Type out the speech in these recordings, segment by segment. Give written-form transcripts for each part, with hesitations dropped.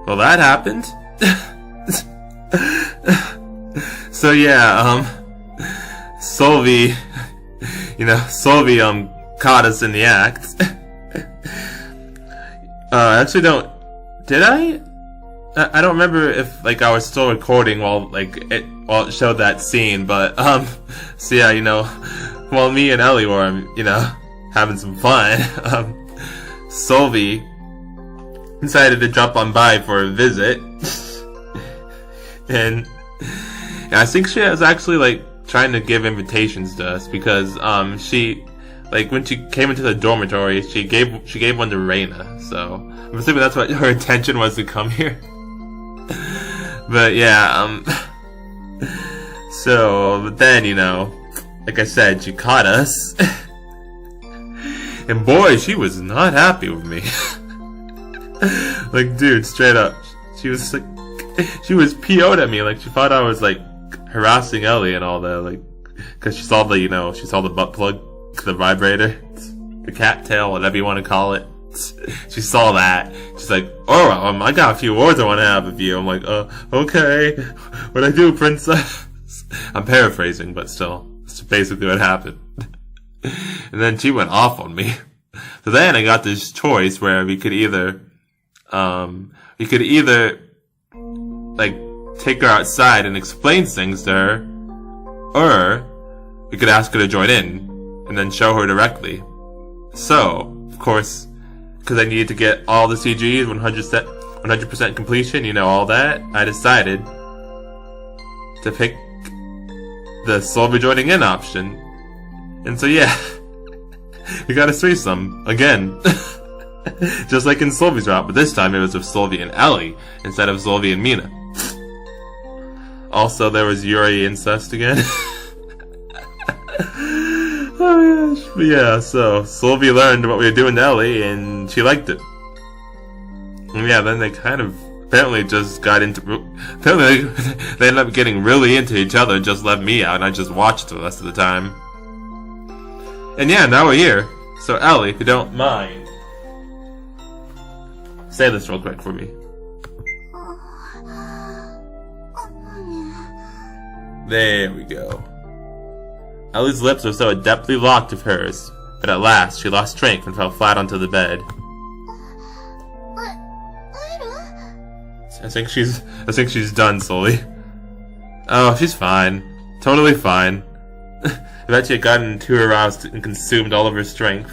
Well, that happened. So yeah, Solvi, caught us in the act. I actually don't. Did I? I don't remember if I was still recording while it showed that scene, but so yeah, while me and Ellie were having some fun, Solvi decided to drop on by for a visit, and I think she was actually trying to give invitations to us because she when she came into the dormitory she gave one to Reina, so I'm assuming that's what her intention was to come here. But yeah, but then like I said, she caught us, and boy, she was not happy with me. Dude, straight up, she was PO'd at me, she thought I was harassing Ellie and all that, because she saw the butt plug, the vibrator, the cattail, whatever you want to call it. She saw that. She's like, "Oh, I got a few words I want to have with you." I'm like, okay, what'd I do, princess?" I'm paraphrasing, but still, that's basically what happened. And then she went off on me. So then I got this choice where we could either take her outside and explain things to her, or we could ask her to join in and then show her directly. So, of course, because I needed to get all the CGs 100% completion, all that, I decided to pick the Solvi joining in option. And so yeah, we got a threesome again. Just like in Solvi's route, but this time it was with Solvi and Ellie instead of Solvi and Mina. Also, there was Yuri incest again. Oh my gosh. But yeah, so Solvi learned what we were doing to Ellie and she liked it. And yeah, then they kind of apparently just got into. Apparently they ended up getting really into each other, just left me out and I just watched the rest of the time. And yeah, now we're here. So Ellie, if you don't mind, say this real quick for me. There we go. Ellie's lips were so adeptly locked with hers, but at last she lost strength and fell flat onto the bed. I think she's done, Sully. Oh, she's fine. Totally fine. I bet she had gotten too aroused and consumed all of her strength.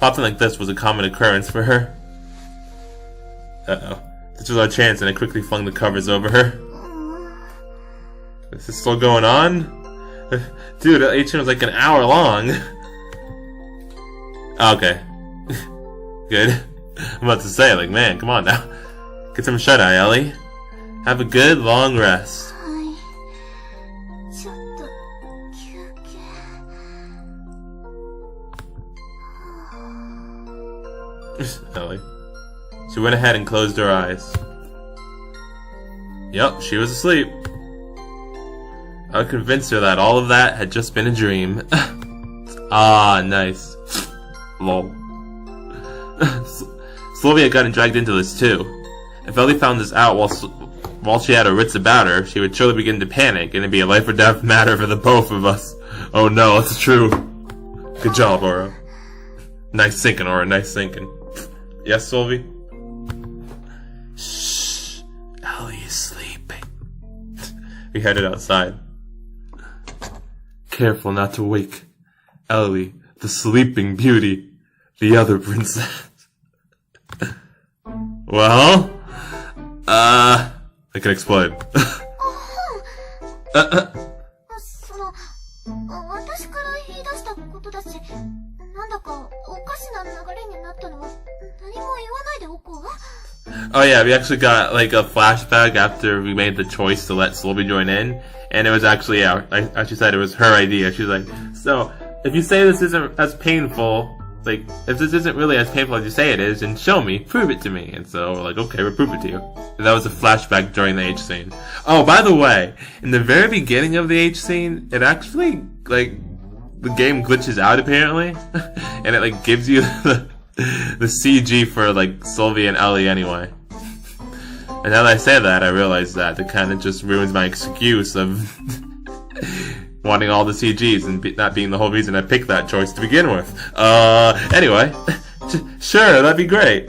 Something like this was a common occurrence for her. Uh-oh. This was our chance, and I quickly flung the covers over her. Is this still going on? Dude, that HM was an hour long. Okay. Good. I'm about to say, man, come on now. Get some shut-eye, Ellie. Have a good, long rest. Ellie. She went ahead and closed her eyes. Yep, she was asleep. I convinced her that all of that had just been a dream. Ah, nice. Lol. Sylvia got dragged into this too. If Ellie found this out while she had her wits about her, she would surely begin to panic, and it'd be a life or death matter for the both of us. Oh no, it's true. Good job, Aura. Nice thinking, Aura, nice thinking. Yes, Sylvie? Shh. Ellie is sleeping. We headed outside. Careful not to wake Ellie, the sleeping beauty, the other princess. Well, I can explain. Oh yeah, we actually got a flashback after we made the choice to let Sylvie join in, and it was actually, yeah, as she said, it was her idea. She was like, so, if you say this isn't as painful, if this isn't really as painful as you say it is, then show me, prove it to me. And so we're like, okay, we'll prove it to you. And that was a flashback during the H scene. Oh, by the way, in the very beginning of the H scene, it actually, the game glitches out apparently, and it gives you the CG for Sylvie and Ellie anyway. And now that I say that, I realize that it kind of just ruins my excuse of wanting all the CGs and not being the whole reason I picked that choice to begin with. Anyway, sure, that'd be great.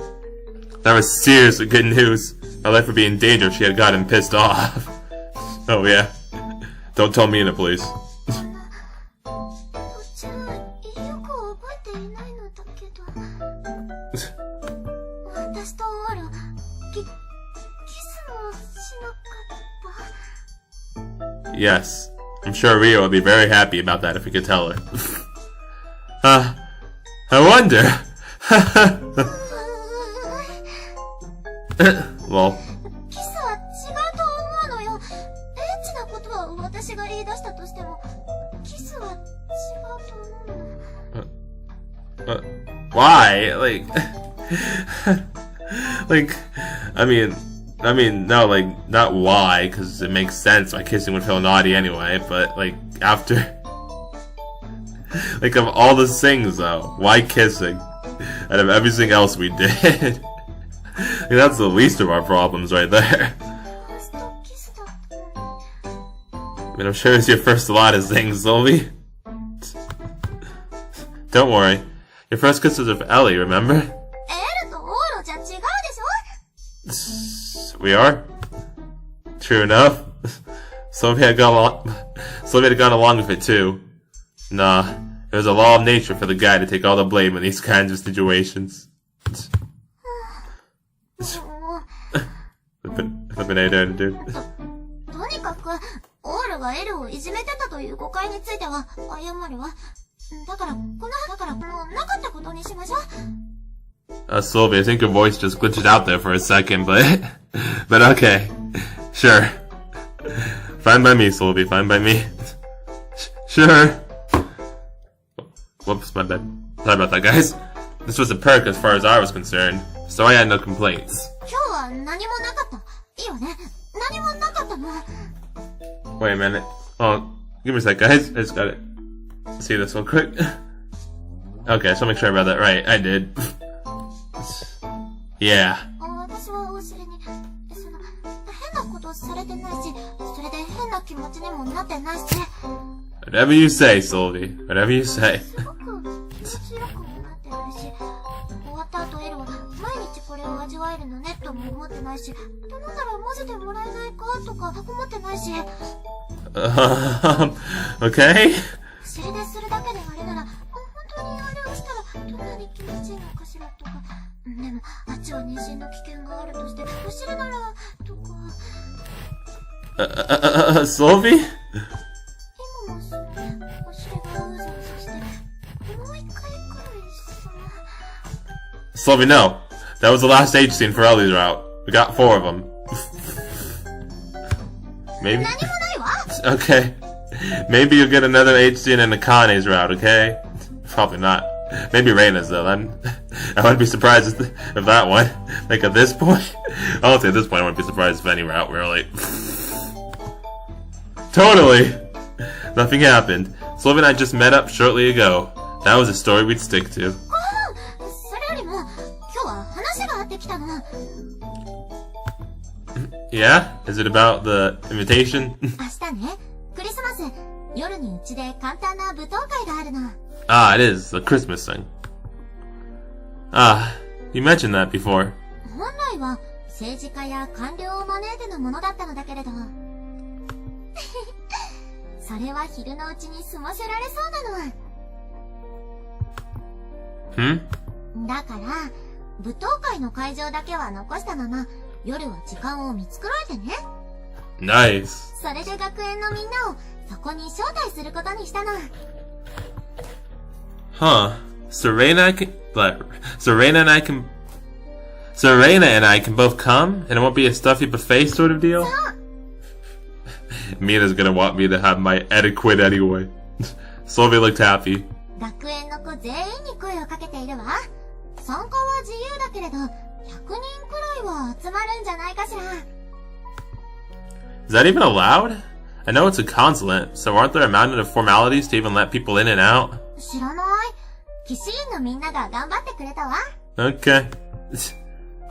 That was seriously good news. My life would be in danger if she had gotten pissed off. Oh yeah. Don't tell me in it, please. Yes. I'm sure Rio would be very happy about that if we could tell her. I wonder. Well. Why? I mean, no, not why, because it makes sense why kissing would feel naughty anyway, but, after... of all the things, though, why kissing? Out of everything else we did. That's the least of our problems right there. I mean, I'm sure it's your first a lot of things, Sylvie. Don't worry. Your first kisses are for Ellie, remember? We are? True enough. Sylvie had gone along with it too. Nah, it was a law of nature for the guy to take all the blame in these kinds of situations. Flippin' A there, dude. Sylvie, I think your voice just glitched out there for a second, but okay. Sure. Fine by me, Sylvie, fine by me. Sure. Whoops, my bad. Sorry about that, guys. This was a perk as far as I was concerned, so I had no complaints. Wait a minute. Oh, give me a sec, guys. I just gotta see this real quick. Okay, so make sure I read that right. I did. Yeah. Whatever you say, Sylvie. Whatever you say. Okay? Sylvie? Sylvie, no. That was the last H scene for Ellie's route. We got 4 of them. Maybe? Okay. Maybe you'll get another H scene in Akane's route, okay? Probably not. Maybe Reina's though, then. I wouldn't be surprised if that one. At this point? Honestly, at this point I wouldn't be surprised if any route, really. Totally! Nothing happened. Sylvie and I just met up shortly ago. That was a story we'd stick to. Yeah? Is it about the invitation? Ah, it is. The Christmas thing. Ah, you mentioned that before. Hmm? Nice. Huh. So Reina and I can both come, and it won't be a stuffy buffet sort of deal? Mina's gonna want me to have my adequate anyway. Sylvie looked happy. Is that even allowed? I know it's a consulate, so aren't there a mountain of formalities to even let people in and out? Okay.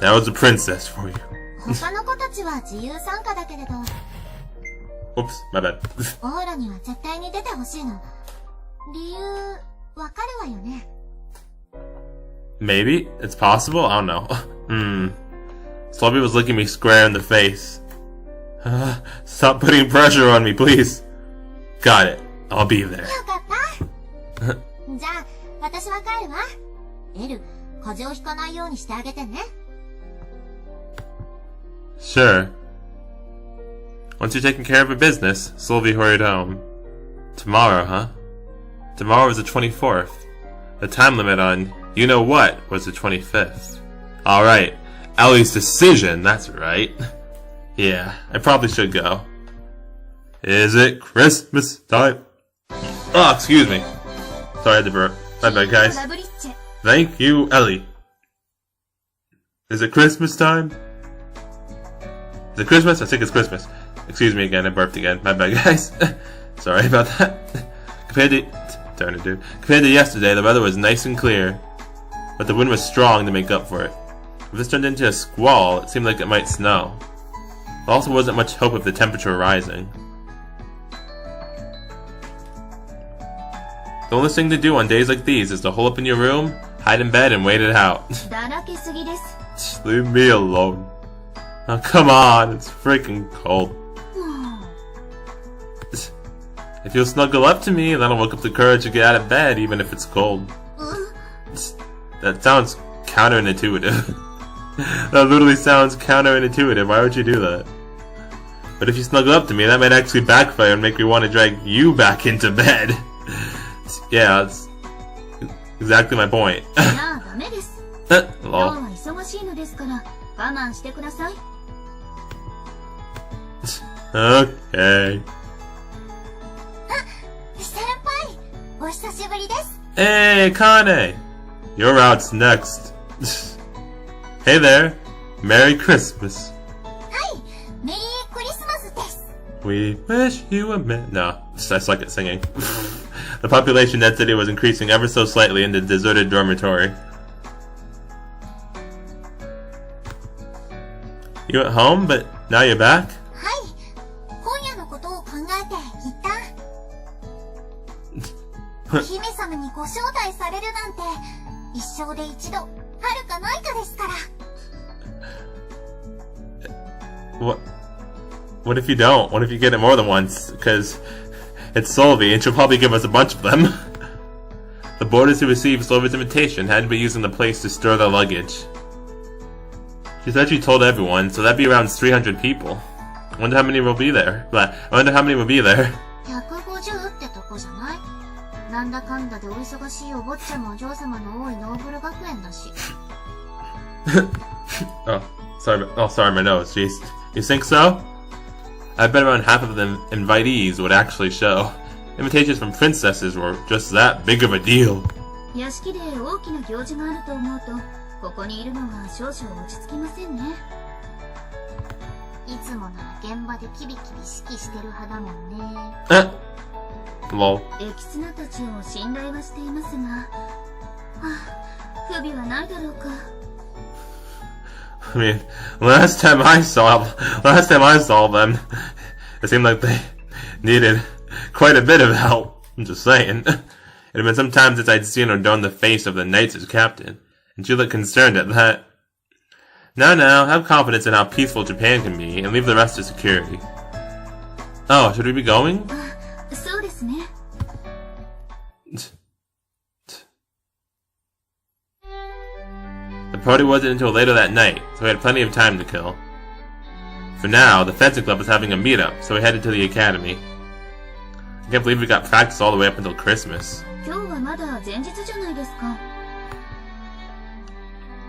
That was a princess for you. 他の子たちは自由参加だけれど。Oops, my bad. オーラには絶対に出てほしいの。理由、わかるわよね。Maybe? It's possible? I don't know. Sloppy was looking me square in the face. Stop putting pressure on me, please. Got it. I'll be there. よかった。じゃあ、私は帰るわ。エル、風邪をひかないようにしてあげてね。Sure. Once you're taking care of your business, Sylvie hurried home. Tomorrow, huh? Tomorrow was the 24th. The time limit on you-know-what was the 25th. Alright, Ellie's decision, that's right. Yeah, I probably should go. Is it Christmas time? Oh, excuse me. Sorry, I had to burp. My bad, guys. Thank you, Ellie. Is it Christmas time? Is it Christmas? I think it's Christmas. Excuse me again, I burped again. My bad, guys. Sorry about that. Compared to yesterday, the weather was nice and clear, but the wind was strong to make up for it. If this turned into a squall, it seemed like it might snow. There also wasn't much hope of the temperature rising. The only thing to do on days like these is to hole up in your room, hide in bed, and wait it out. Leave me alone. Oh, come on, it's freaking cold. If you'll snuggle up to me, that'll wake up the courage to get out of bed, even if it's cold. That sounds counterintuitive. That literally sounds counterintuitive. Why would you do that? But if you snuggle up to me, that might actually backfire and make me want to drag you back into bed. Yeah, that's exactly my point. Lol. Okay. Hey, Kane! You're out next. Hey there. Merry Christmas. We wish you a No, I suck at singing. The population density was increasing ever so slightly in the deserted dormitory. You at home, but now you're back? What if you don't? What if you get it more than once? Because it's Sylvie, and she'll probably give us a bunch of them. The boarders who received Sylvie's invitation had to be using the place to store their luggage. She said she told everyone, so that'd be around 300 people. I wonder how many will be there. Sorry, my nose. Jeez. You think so? I bet around half of the invitees would actually show. Invitations from princesses were just that big of a deal. Lol. I mean, last time I saw them, it seemed like they needed quite a bit of help. I'm just saying. It had been some time since I'd seen her don the face of the knights as captain, and she looked concerned at that. Now, have confidence in how peaceful Japan can be, and leave the rest to security. Oh, should we be going? The party wasn't until later that night, so we had plenty of time to kill. For now, the fencing club was having a meetup, so we headed to the academy. I can't believe we got practice all the way up until Christmas.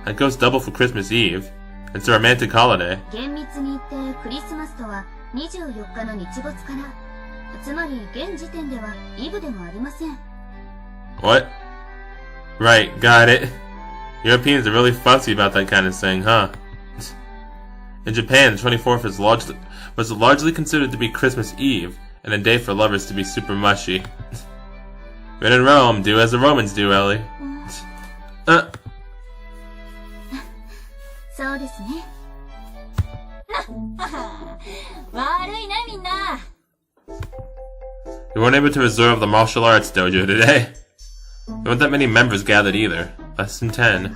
That goes double for Christmas Eve. It's a romantic holiday. What? Right, got it. Europeans are really fussy about that kind of thing, huh? In Japan, the 24th was largely considered to be Christmas Eve, and a day for lovers to be super mushy. When in Rome, do as the Romans do, Ellie. 悪いねみんな。 We weren't able to reserve the martial arts dojo today. There weren't that many members gathered either. Less than 10.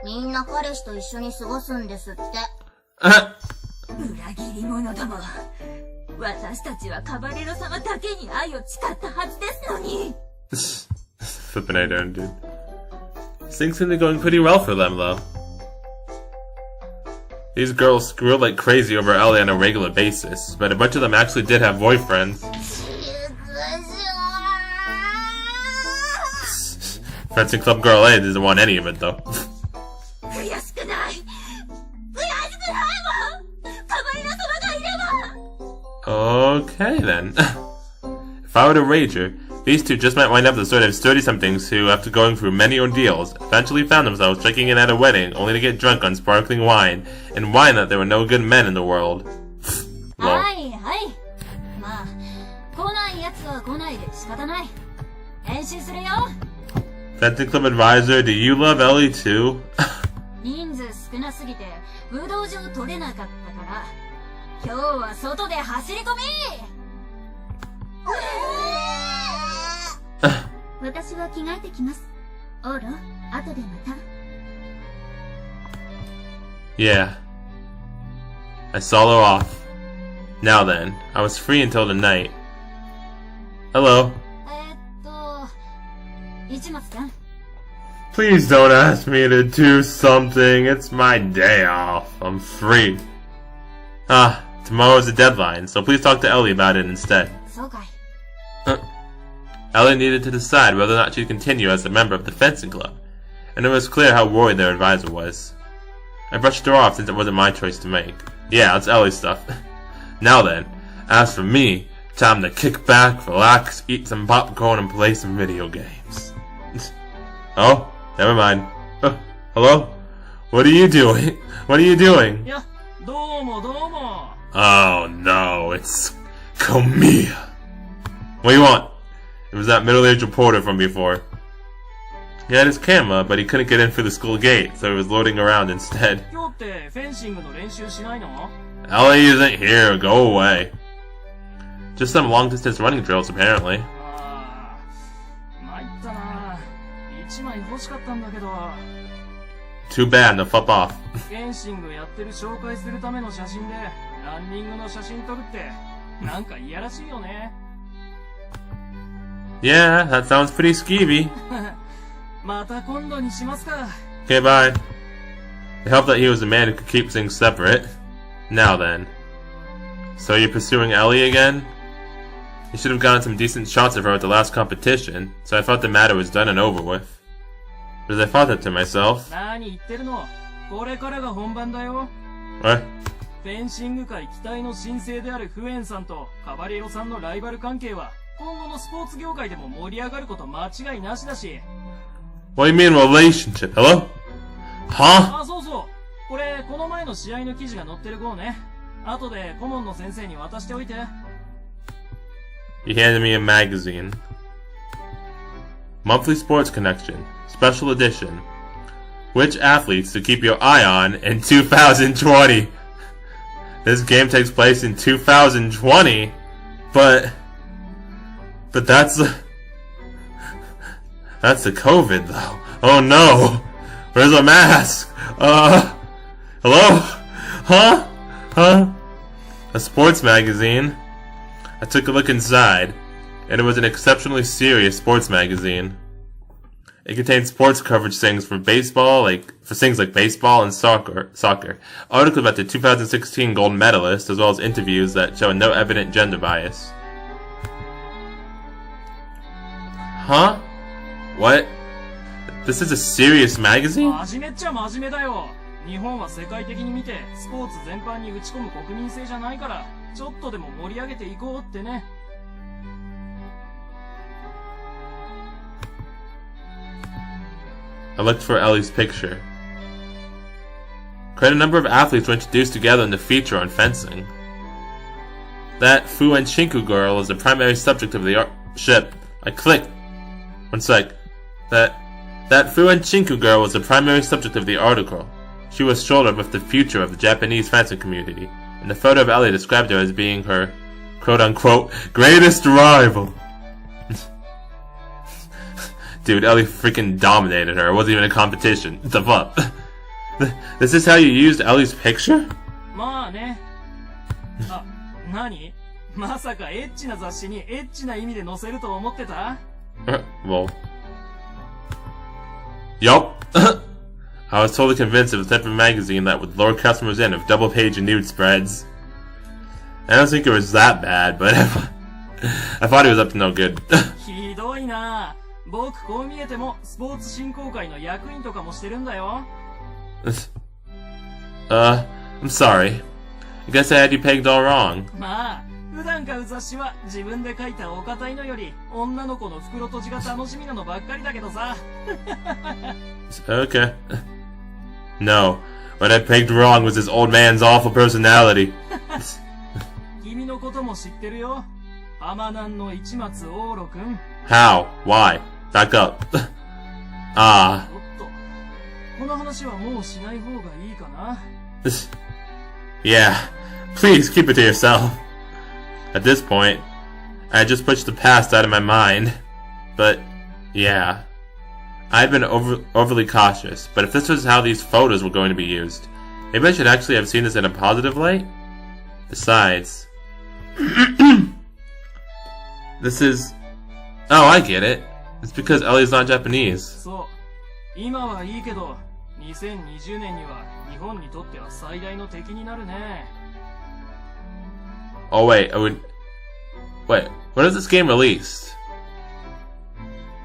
みんな彼氏と一緒に過ごすんですって。裏切り者ども。私たちはカバレロ様だけに愛を誓ったはずですのに。Flippin' I don't, dude. Things seem to be going pretty well for them, though. These girls screw like crazy over Ellie on a regular basis, but a bunch of them actually did have boyfriends. Fencing Club Girl A doesn't want any of it, though. Okay, then. If I were to wager, these two just might wind up the sort of sturdy-somethings who, after going through many ordeals, eventually found themselves checking in at a wedding only to get drunk on sparkling wine, and whine that there were no good men in the world. Lol. Fencing Club Advisor, do you love Ellie too? Yeah. I solo off. Now then, I was free until the night. Hello. Please don't ask me to do something. It's my day off. I'm free. Tomorrow's the deadline, so please talk to Ellie about it instead. Ellie needed to decide whether or not she'd continue as a member of the fencing club, and it was clear how worried their advisor was. I brushed her off since it wasn't my choice to make. Yeah, it's Ellie's stuff. Now then, as for me, time to kick back, relax, eat some popcorn, and play some video games. Oh, never mind. Hello? What are you doing? What are you doing? Yeah, domo. Oh no, it's Komiya. What do you want? It was that middle-aged reporter from before. He had his camera, but he couldn't get in through the school gate, so he was loading around instead. Ellie isn't here, go away. Just some long-distance running drills, apparently. Too bad, now fuck off. Yeah, that sounds pretty skeevy. Okay, bye. It helped that he was a man who could keep things separate. Now then. So you're pursuing Ellie again? You should have gotten some decent shots of her at the last competition, so I thought the matter was done and over with. But as I thought that to myself... What? フェンシング界期待の新星であるフエンさんとカバレロさんのライバル関係は今後のスポーツ業界でも盛り上がること間違いなしだし。What do you mean relationship? Hello? Huh? あ、そうそう。これこの前の試合の記事が載ってる号ね。後で顧問の先生に渡しておいて。He handed me a magazine. Monthly Sports Connection, Special Edition. Which athletes to keep your eye on in 2020? This game takes place in 2020, but that's the COVID though. Oh no! Where's the mask? Hello? Huh? A sports magazine. I took a look inside, and it was an exceptionally serious sports magazine. It contained sports coverage things for baseball, for things like baseball and soccer, articles about the 2016 gold medalist, as well as interviews that show no evident gender bias. Huh? What? This is a serious magazine? 真面目っちゃ真面目だよ。日本は世界的に見てスポーツ全般に打ち込む国民性じゃないから、ちょっとでも盛り上げていこうってね。I looked for Ellie's picture. Quite a number of athletes were introduced together in the feature on fencing. That Fu and Shinku girl is the primary subject of the ship. I clicked. One sec. That Fu and Shinku girl was the primary subject of the article. She was shouldered with the future of the Japanese fencing community, and the photo of Ellie described her as being her quote-unquote greatest rival. Dude, Ellie freaking dominated her. It wasn't even a competition. What the fuck? This is how you used Ellie's picture? まあね。あ、何？まさかエッチな雑誌にエッチな意味で載せると思ってた？ Well. Yup. I was totally convinced it was the type of magazine that would lure customers in with double-page and nude spreads. I don't think it was that bad, but I thought he was up to no good. ひどいな。僕こう見えてもスポーツ振興会の役員とかもしてるんだよ。I'm sorry. I guess I had you pegged all wrong. まあ、普段買う雑誌は自分で書いたお堅いのより女の子の袋閉じが楽しみなのばっかりだけどさ。Okay. No, what I pegged wrong was this old man's awful personality. 君のことも知ってるよ。浜南の市松大路くん。How? Why? Back up. ああ。おっと、この話はもうしない方がいいかな。Yeah, please keep it to yourself. At this point, I just pushed the past out of my mind. But, yeah. I've been overly cautious, but if this was how these photos were going to be used, maybe I should actually have seen this in a positive light? Besides... This is... Oh, I get it. It's because Ellie's not Japanese. そう。今はいいけど、2020年には日本にとっては最大の敵になるね。Oh wait, wait, when is this game released?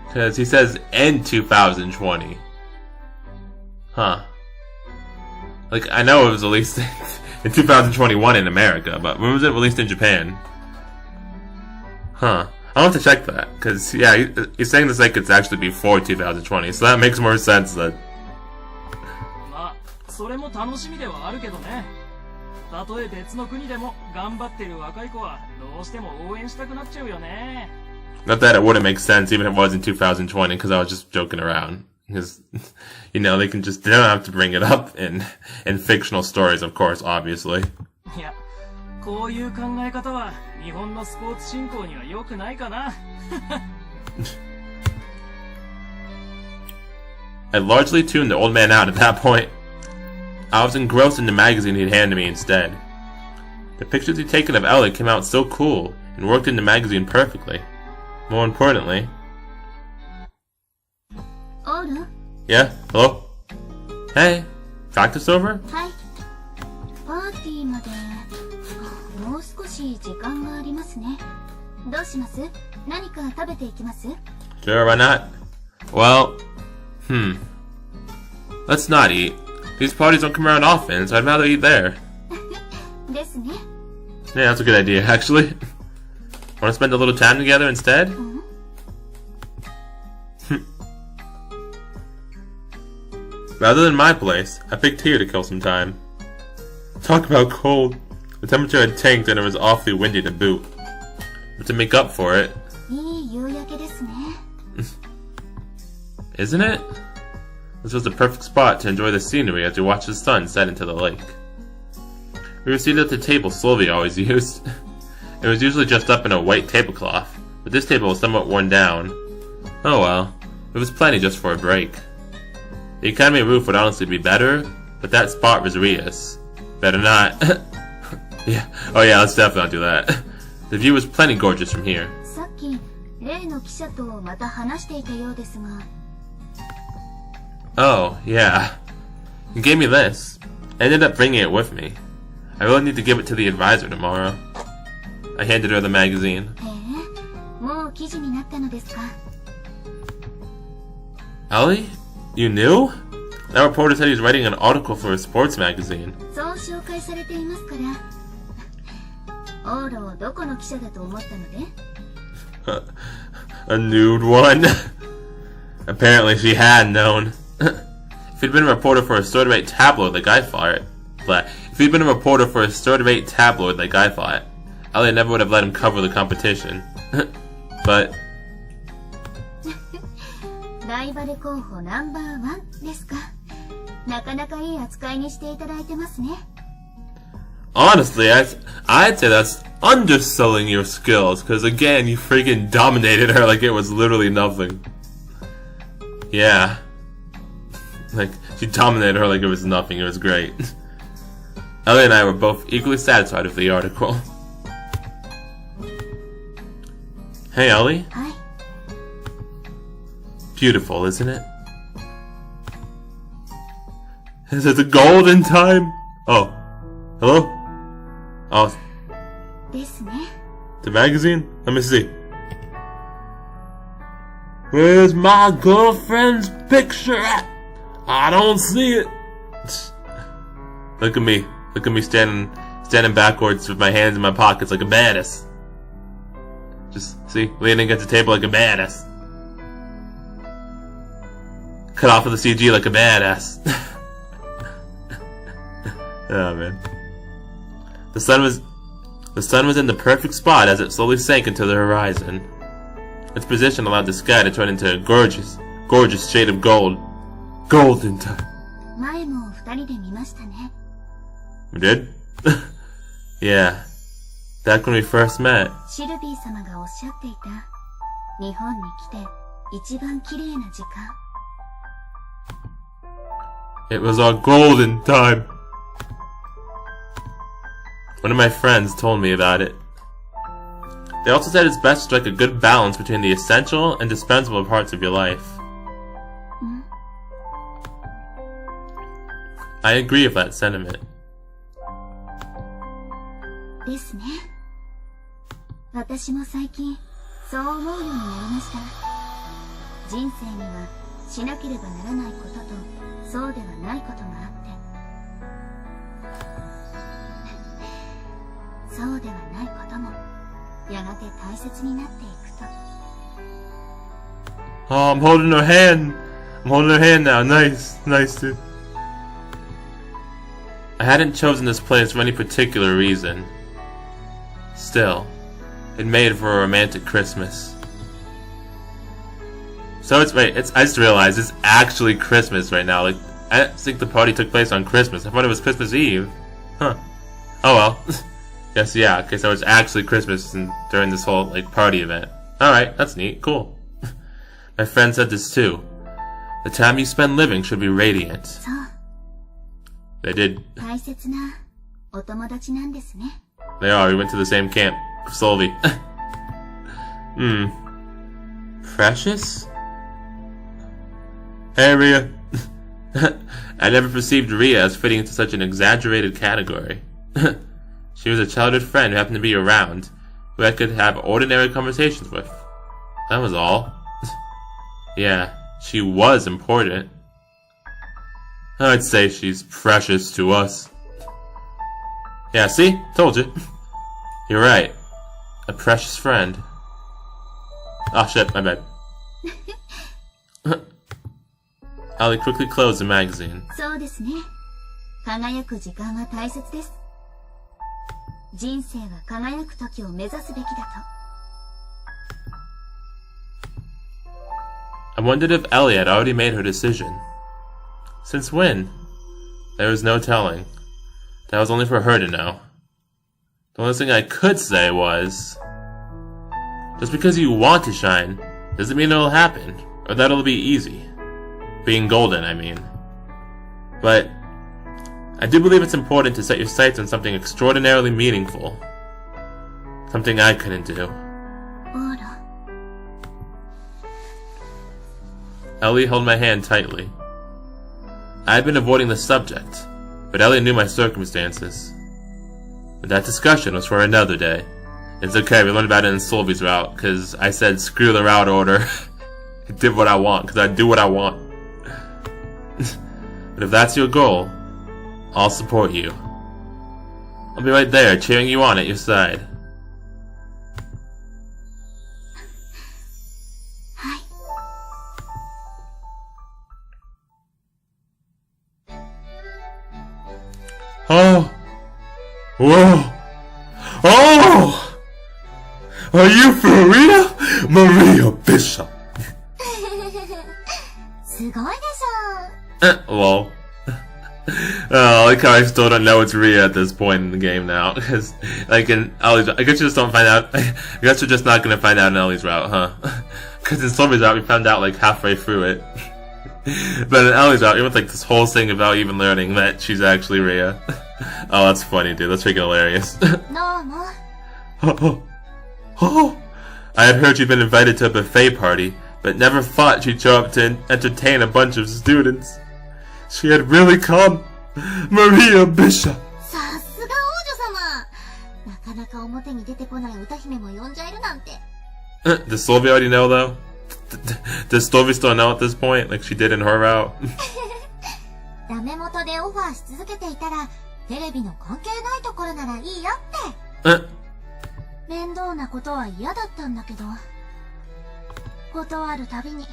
Because he says in 2020. Huh. Like, I know it was released in 2021 in America, but when was it released in Japan? Huh. I'll have to check that, because, yeah, he's saying this like it's actually before 2020, so that makes more sense then. まあ、それも楽しみではあるけどね。たとえ別の国でも頑張ってる若い子はどうしても応援したくなっちゃうよね。Not that it wouldn't make sense even if it was in 2020, because I was just joking around. Because, you know, they don't have to bring it up in fictional stories, of course, obviously. いや、こういう考え方は日本のスポーツ振興には良くないかな。I largely tuned the old man out at that point. I was engrossed in the magazine he'd handed me instead. The pictures he'd taken of Ellie came out so cool and worked in the magazine perfectly. More importantly... Oru? Yeah? Hello? Hey? Practice over? はい。パーティーまでもう少し時間がありますね。どうします？何か食べていきます？ Sure, why not? Well, let's not eat. These parties don't come around often, so I'd rather eat there. ですね。 Yeah, that's a good idea, actually. Want to spend a little time together instead? Rather than my place, I picked here to kill some time. Talk about cold. The temperature had tanked and it was awfully windy to boot. But to make up for it... いい夕焼けですね。 Isn't it? This was the perfect spot to enjoy the scenery as we watched the sun set into the lake. We were seated at the table Sylvia always used. It was usually just up in a white tablecloth, but this table was somewhat worn down. Oh well, it was plenty just for a break. The academy roof would honestly be better, but that spot was Rias. Better not. Yeah. Oh yeah, let's definitely not do that. The view was plenty gorgeous from here. さっき例の記者とまた話していたようですが。Oh, yeah. You gave me this. I ended up bringing it with me. I really need to give it to the advisor tomorrow. I handed her the magazine. へえ、もう記事になったのですか。Ellie? You knew? That reporter said he was writing an article for a sports magazine. そう紹介されていますから。オーロをどこの記者だと思ったので？ A nude one? Apparently she had known. If he'd been a reporter for a third-rate tabloid like I thought, Ellie never would have let him cover the competition. But... ライバル候補ナンバー1ですか。なかなかいい扱いにしていただいてますね。 Honestly, I'd say that's underselling your skills, because again, you freaking dominated her like it was literally nothing. Yeah. Like, she dominated her like it was nothing, it was great. Ellie and I were both equally satisfied with the article. Hey, Ellie? Hi. Beautiful, isn't it? Is it the golden time? Oh. Hello? Oh. ですね。 The magazine? Let me see. Where's my girlfriend's picture at? I don't see it. Look at me. Look at me standing backwards with my hands in my pockets like a badass. Just, see? Leaning against the table like a badass. Cut off of the CG like a badass. Oh, man. The sun was in the perfect spot as it slowly sank into the horizon. Its position allowed the sky to turn into a gorgeous shade of gold. Golden time. 前も二人で見ましたね。 We did? Yeah. Back when we first met. シルビー様がおっしゃっていた。日本に来て一番綺麗な時間。 It was our golden time. One of my friends told me about it. They also said it's best to strike a good balance between the essential and dispensable parts of your life. I agree with that sentiment. ですね。私も最近そう思うようになりました。人生にはしなければならないこととそうではないことがあって、そうではないこともやがて大切になっていくと。 Oh, I'm holding her hand. I'm holding her hand now. Nice, dude. I hadn't chosen this place for any particular reason. Still, it made for a romantic Christmas. So I just realized it's actually Christmas right now. Like, I didn't think the party took place on Christmas. I thought it was Christmas Eve. Huh. Oh well. Yes, yeah. Okay, so it's actually Christmas during this whole, like, party event. Alright, that's neat. Cool. My friend said this too. The time you spend living should be radiant. そう。 They did. 大切なお友達なんですね。 They are. We went to the same camp. Solvi. Precious? Hey, Rhea. I never perceived Rhea as fitting into such an exaggerated category. She was a childhood friend who happened to be around, who I could have ordinary conversations with. That was all. Yeah, she was important. I'd say she's precious to us. Yeah, see? Told you. You're right. A precious friend. Oh shit, my bad. Ali quickly closed the magazine. そうですね。輝く時間は大切です。人生は輝く時を目指すべきだと。 I wondered if Ellie had already made her decision. Since when? There was no telling. That was only for her to know. The only thing I could say was, just because you want to shine, doesn't mean it'll happen, or that it'll be easy. Being golden, I mean. But I do believe it's important to set your sights on something extraordinarily meaningful. Something I couldn't do. あら。 Ellie held my hand tightly. I had been avoiding the subject, but Ellie knew my circumstances. But that discussion was for another day. It's okay, we learned about it in Solvi's route, because I said screw the route order. I did what I want, because I do what I want. But if that's your goal, I'll support you. I'll be right there, cheering you on at your side. はい。 Oh! Whoa! Oh! Are you for real? Maria Bishop! すごいでしょ。 Lol. Oh, I like how I still don't know it's Ria at this point in the game now. Because, like, in Ellie's, I guess you just don't find out. I guess we're just not going to find out in Ellie's route, huh? Because in Sylvie's route, we found out, like, halfway through it. But in Ellie's route, we went, like, this whole thing about even learning that she's actually Ria. Oh, that's funny, dude. That's freaking hilarious. Oh, I had heard you'd been invited to a buffet party, but never thought she'd show up to entertain a bunch of students. She had really come. Maria Bishop. さすが王女様。なかなか表に出てこない歌姫も呼んじゃえるなんて。Does Sylvie already know, though? Does Sylvie still know at this point, like she did in her route? ダメ元でオファーし続けていたら、テレビの関係ないところならいいよって。面倒なことは嫌だったんだけど、断るたびに、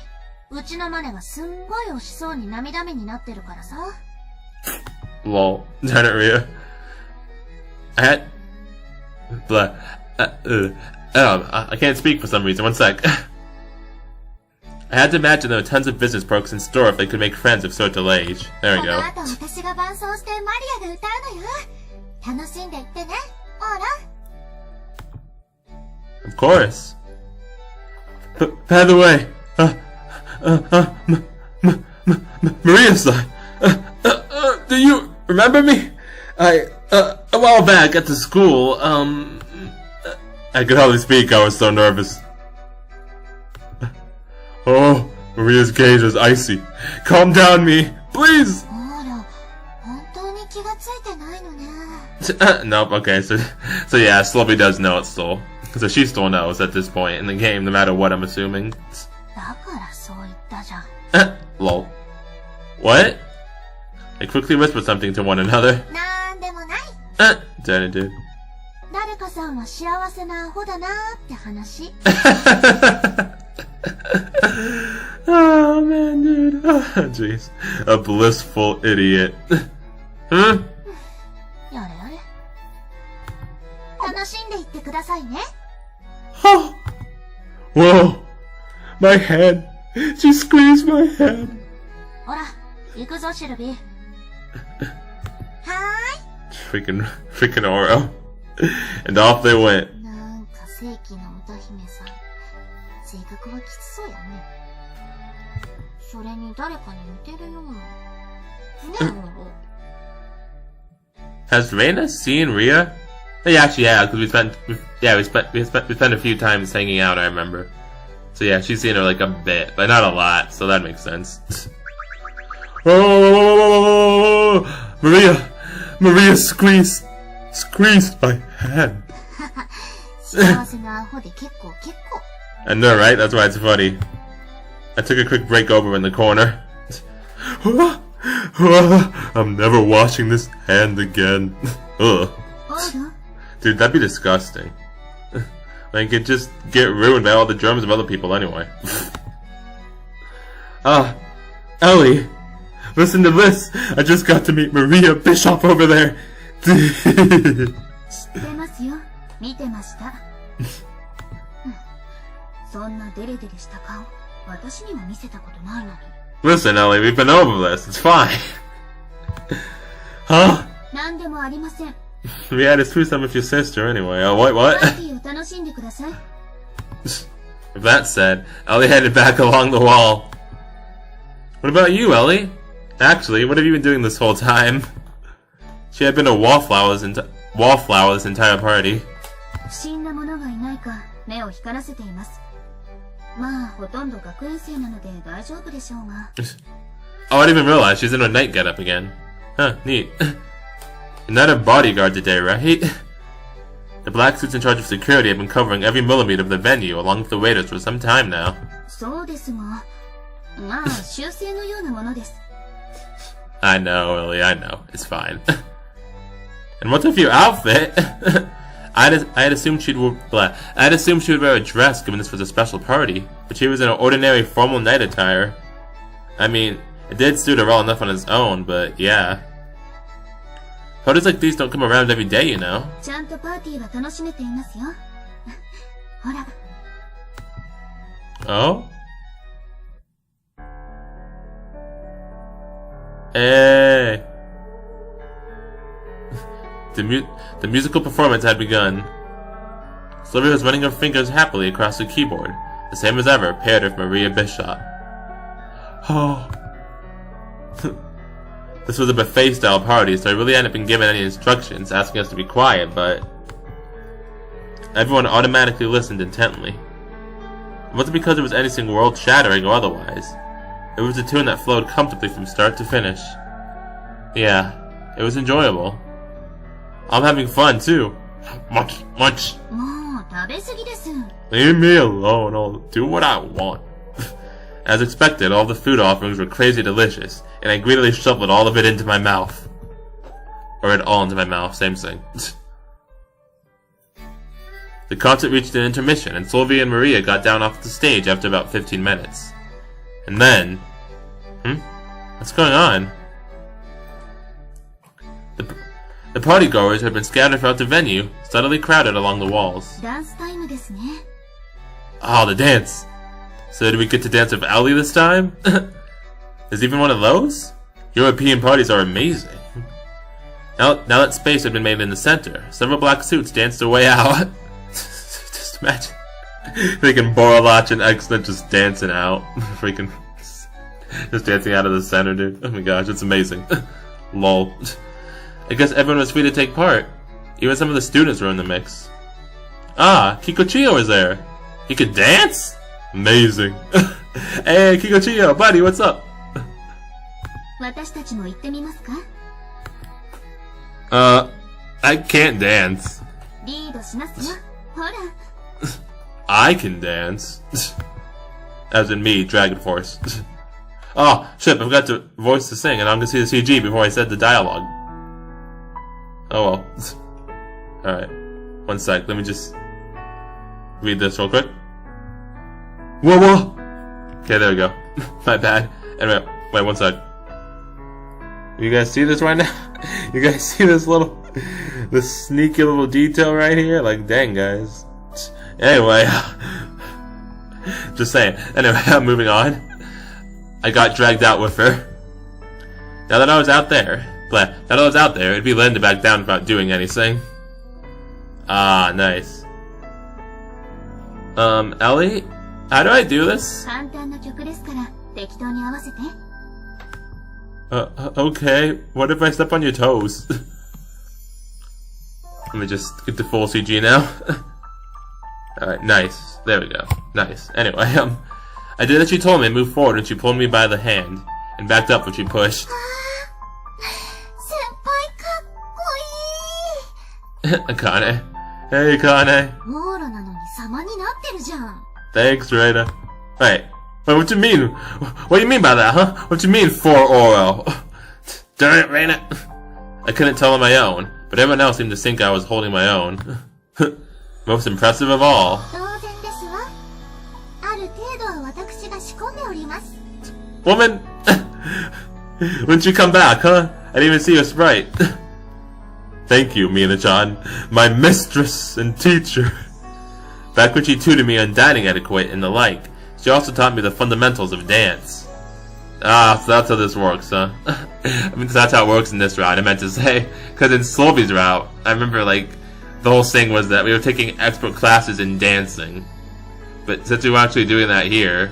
うちのマネがすんごい惜しそうに涙目になってるからさ。Lol. Darn it, Ria. I can't speak for some reason. One sec. I had to imagine there were tons of business perks in store if they could make friends of such a age. There we go. この後私が伴奏してマリアが歌うのよ。楽しんでいってね、オーラ。Of course. By the way, Maria-san, do you remember me? A while back at the school, I could hardly speak, I was so nervous. Oh, Maria's gaze is icy. Calm down, me, please! オーラ、本当に気がついてないのね。Nope, okay, so yeah, Sylvie does know it still. So she still knows at this point in the game, no matter what I'm assuming. だからそう言ったじゃん。Lol. What? They quickly whispered something to one another. なんでもない。Danny did. 誰かさんは幸せなアホだなーって話。Oh man, dude. Oh, jeez. A blissful idiot. Hmm? やれやれ。楽しんでいってくださいね。Oh. Whoa. My head. She squeezed my head. ほら、行くぞシルビー。はーい。Freaking Oro. And off they went. なんか正規の歌姫さん、性格はきつそうやね。それに誰かに似てるような。ねえ、オロ。Has Reina seen Ria? Yeah, actually, yeah, because we spent a few times hanging out, I remember. So yeah, she's seen her like a bit, but not a lot, so that makes sense. Oh, Maria squeezed my hand. 幸せなアホで結構。I know, right? That's why it's funny. I took a quick break over in the corner. I'm never washing this hand again. Ugh. オーラ Dude, that'd be disgusting. Like, it just get ruined by all the germs of other people anyway. Ellie, listen to this. I just got to meet Maria Bishop over there. 知ってますよ。見てました。そんなデレデレした顔、私には見せたことないのに。Listen, Ellie, we've been over this. It's fine. Huh? なんでもありません。We had a threesome with your sister anyway. Oh, what? パーティーを楽しんでください。 With that said, Ellie headed back along the wall. What about you, Ellie? Actually, what have you been doing this whole time? She had been a wallflower this entire party. 不審な者がいないか目を光らせています。まあ、ほとんど学園生なので大丈夫でしょうが。Oh, I didn't even realize she's in her night getup again. Huh, neat. You're not a bodyguard today, right? The black suits in charge of security have been covering every millimeter of the venue along with the waiters for some time now. そうですが、まあ、修正のようなものです。I know, Ellie, I know. It's fine. And what's with your outfit? I'd assumed she would wear a dress given this was a special party, but she was in an ordinary formal night attire. I mean, it did suit her well enough on its own, but yeah. Parties like these don't come around every day, you know. ちゃんとパーティーは楽しめていますよ。ほら。Oh? Hey. The musical performance had begun. Sylvia was running her fingers happily across the keyboard, the same as ever, paired with Maria Bishop. Oh. This was a buffet-style party, so I really hadn't been given any instructions asking us to be quiet, but everyone automatically listened intently. It wasn't because it was anything world-shattering or otherwise. It was a tune that flowed comfortably from start to finish. Yeah, it was enjoyable. I'm having fun, too. Much. Leave me alone, I'll do what I want. As expected, all the food offerings were crazy delicious, and I greedily shoveled all of it into my mouth. Or it all into my mouth, same thing. The concert reached an intermission, and Sylvia and Maria got down off the stage after about 15 minutes. And then... What's going on? The partygoers who had been scattered throughout the venue, suddenly crowded along the walls. Oh, the dance! So did we get to dance with Ellie this time? Is even one of those? European parties are amazing. Now that space had been made in the center, several black suits danced their way out. Just imagine. Freaking Borlach and Excellent just dancing out. Freaking... just dancing out of the center, dude. Oh my gosh, it's amazing. Lol. I guess everyone was free to take part. Even some of the students were in the mix. Ah, Kikochiyo was there. He could dance? Amazing. Hey, Kikochiyo, buddy, what's up? I can't dance. I can dance. As in me, Dragon Force. Oh, shit, I forgot to voice the thing, and I'm gonna see the CG before I said the dialogue. Oh well. Alright. One sec, let me just read this real quick. Whoa! Okay, there we go. My bad. Anyway, wait one sec. You guys see this right now? You guys see this this sneaky little detail right here? Like, dang, guys. Anyway. Just saying. Anyway, I'm moving on. I got dragged out with her. Now that I was out there, it'd be lame to back down without doing anything. Ah, nice. Ellie? How do I do this? Okay. What if I step on your toes? Let me just get the full CG now. Alright, nice. There we go. Nice. Anyway, I did as she told me and moved forward when she pulled me by the hand, and backed up when she pushed. Akane. Hey, Akane. Thanks, Rita. Wait, what you mean? What do you mean by that, huh? What you mean, for Oro? Darn it, Reina. I couldn't tell on my own, but everyone else seemed to think I was holding my own. Most impressive of all. Woman! When'd you come back, huh? I didn't even see your sprite. Thank you, Mina-chan, my mistress and teacher. Back when she tutored me on dining etiquette and the like, she also taught me the fundamentals of dance. Ah, so that's how this works, huh? I mean, that's how it works in this route, I meant to say. Because in Sylvie's route, I remember, like, the whole thing was that we were taking expert classes in dancing. But since we were actually doing that here,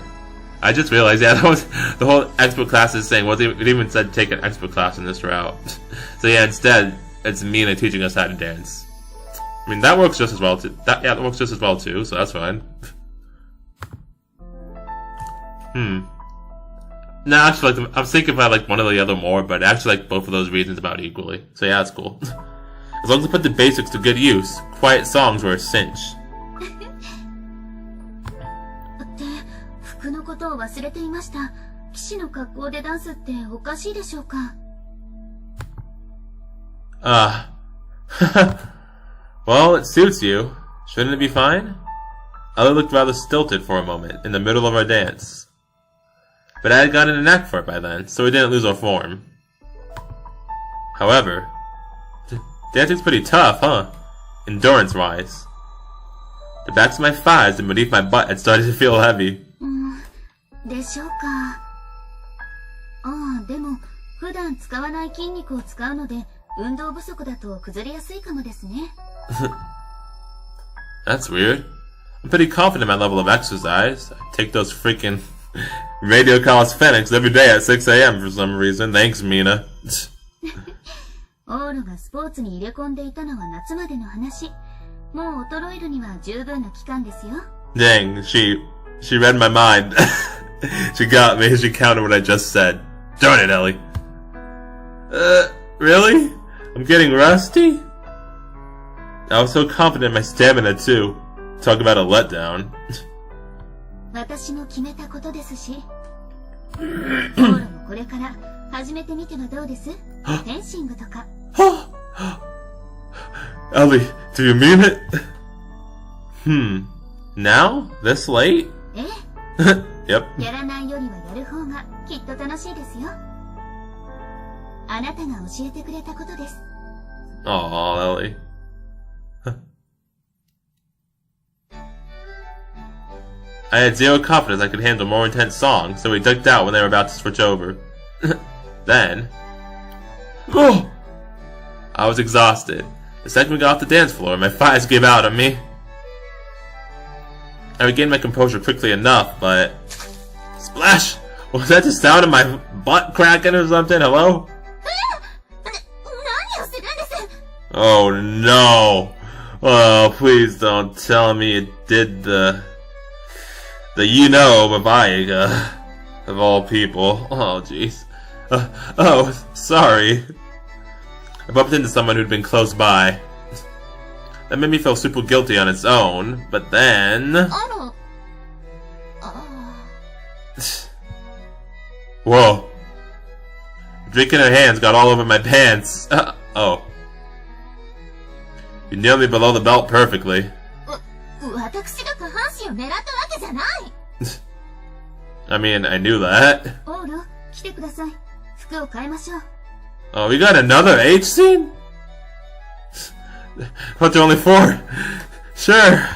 I just realized, yeah, that was the whole expert classes thing. It didn't even said take an expert class in this route. So yeah, instead, it's Mina teaching us how to dance. I mean, that works just as well too. That works just as well too, so that's fine. No, actually, I was thinking about like one or the other more, but I actually like both of those reasons about equally. So yeah, that's cool. As long as I put the basics to good use, quiet songs were a cinch. Well, it suits you. Shouldn't it be fine? Ellie looked rather stilted for a moment, in the middle of our dance. But I had gotten a knack for it by then, so we didn't lose our form. However, dancing's pretty tough, huh? Endurance-wise. The backs of my thighs and beneath my butt had started to feel heavy. 運動不足だと崩れやすいかもですね。That's weird. I'm pretty confident in my level of exercise. I take those freaking radio calisthenics every day at 6 a.m. for some reason. Thanks, Mina. オーロがスポーツに入れ込んでいたのは夏までの話。もう衰えるには十分な期間ですよ。Dang, she read my mind. She got me. She counted what I just said. Darn it, Ellie. Really? I'm getting rusty? I was so confident in my stamina, too. Talk about a letdown. 私も決めたことですし。オーロもこれから始めてみてはどうです？フェンシングとか。Ellie, do you mean it? Now? This late? ええ。Yep. やらないよりはやる方がきっと楽しいですよ。あなたが教えてくれたことです。Aw, Ellie. I had zero confidence I could handle more intense songs, so we ducked out when they were about to switch over. Then... Oh! I was exhausted. The second we got off the dance floor, my thighs gave out on me. I regained my composure quickly enough, but... Splash! Was that the sound of my butt cracking or something? Hello? Oh no! Oh, please don't tell me it did the you-know Babayaga. Of all people. Oh, jeez. Oh, sorry. I bumped into someone who'd been close by. That made me feel super guilty on its own, but then... Whoa. The drink in her hands got all over my pants. Oh. You nailed me below the belt perfectly. I mean, I knew that. Oh, we got another H scene? But there are only 4. Sure.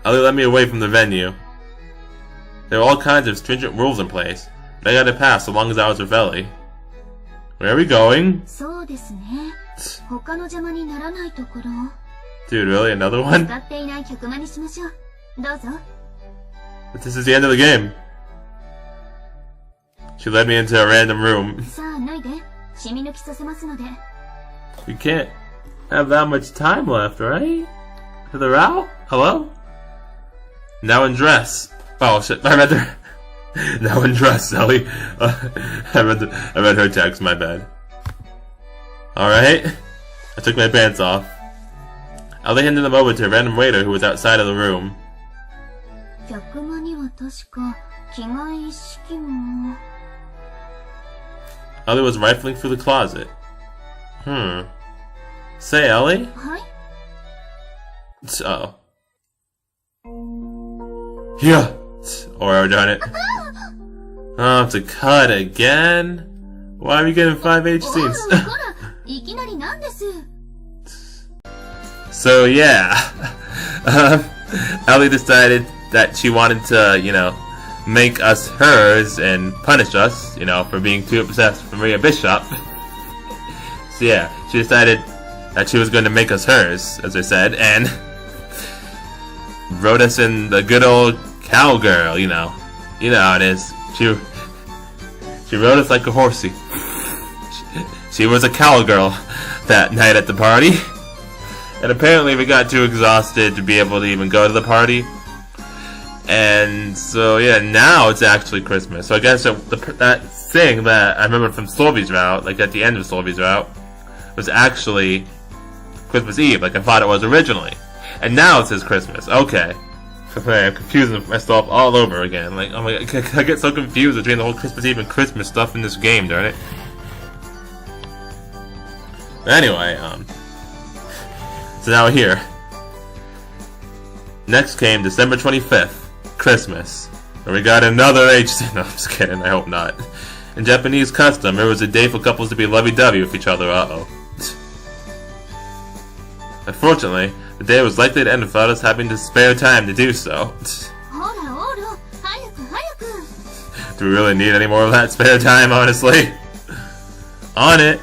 Ellie led me away from the venue. There were all kinds of stringent rules in place, but I got to pass so long as I was with Ellie. Where are we going? Dude, really? Another one? But this is the end of the game. She led me into a random room. We can't have that much time left, right? For the row? Hello? Now undress. Oh shit, I read her. Now undress, Ellie. I read her text, my bad. Alright. I took my pants off. Ellie handed them over to a random waiter who was outside of the room. Ellie was rifling through the closet. Say, Ellie? Uh-oh. Yeah! Or darn it. Oh, to cut again? Why are we getting 5 H scenes? So yeah, Ellie decided that she wanted to, you know, make us hers and punish us, you know, for being too obsessed with Maria Bishop. So yeah, she decided that she was going to make us hers, as I said, and wrote us in the good old cowgirl, you know how it is. She rode us like a horsey. She was a cowgirl that night at the party. And apparently we got too exhausted to be able to even go to the party. And so yeah, now it's actually Christmas. So I guess that thing that I remember from Solvy's route, like at the end of Solvy's route, was actually Christmas Eve, like I thought it was originally. And now it says Christmas. Okay. I'm confusing myself all over again. Like, oh my god, I get so confused between the whole Christmas Eve and Christmas stuff in this game, darn it. But anyway, so now we're here. Next came December 25th, Christmas. And we got another H. No, I'm just kidding, I hope not. In Japanese custom, it was a day for couples to be lovey-dovey with each other, uh-oh. Unfortunately, the day was likely to end without us having to spare time to do so. Do we really need any more of that spare time, honestly? On it!